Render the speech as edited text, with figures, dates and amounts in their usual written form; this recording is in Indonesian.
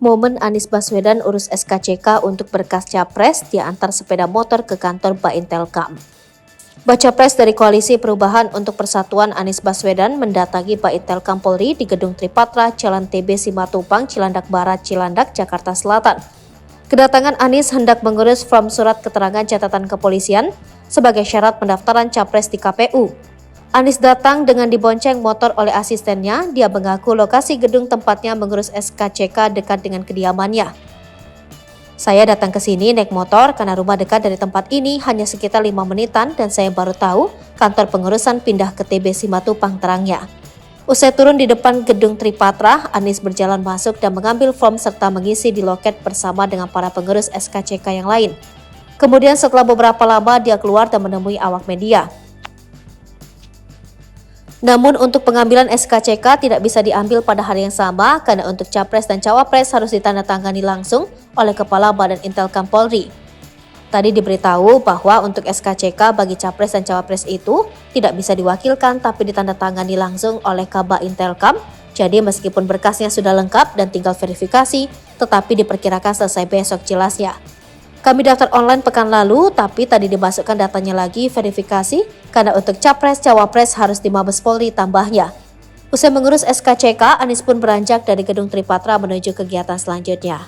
Momen Anies Baswedan urus SKCK untuk berkas Capres diantar sepeda motor ke kantor Baintelkam. Baca pres dari Koalisi Perubahan untuk Persatuan Anies Baswedan mendatangi Baintelkam Polri di Gedung Tripatra, Jalan TB Simatupang, Cilandak Barat, Cilandak, Jakarta Selatan. Kedatangan Anies hendak mengurus form surat keterangan catatan kepolisian sebagai syarat pendaftaran Capres di KPU. Anies datang dengan dibonceng motor oleh asistennya. Dia mengaku lokasi gedung tempatnya mengurus SKCK dekat dengan kediamannya. Saya datang ke sini naik motor karena rumah dekat dari tempat ini hanya sekitar 5 menitan dan saya baru tahu kantor pengurusan pindah ke TB Simatupang, terangnya. Usai turun di depan gedung Tripatra, Anies berjalan masuk dan mengambil form serta mengisi di loket bersama dengan para pengurus SKCK yang lain. Kemudian setelah beberapa lama dia keluar dan menemui awak media. Namun untuk pengambilan SKCK tidak bisa diambil pada hari yang sama karena untuk Capres dan Cawapres harus ditandatangani langsung oleh Kepala Badan Intelkam Polri. Tadi diberitahu bahwa untuk SKCK bagi Capres dan Cawapres itu tidak bisa diwakilkan tapi ditandatangani langsung oleh Kaba Intelkam. Jadi meskipun berkasnya sudah lengkap dan tinggal verifikasi, tetapi diperkirakan selesai besok jelasnya. Kami daftar online pekan lalu, tapi tadi dimasukkan datanya lagi verifikasi karena untuk Capres Cawapres harus di Mabes Polri, tambahnya. Usai mengurus SKCK, Anies pun beranjak dari gedung Tripatra menuju kegiatan selanjutnya.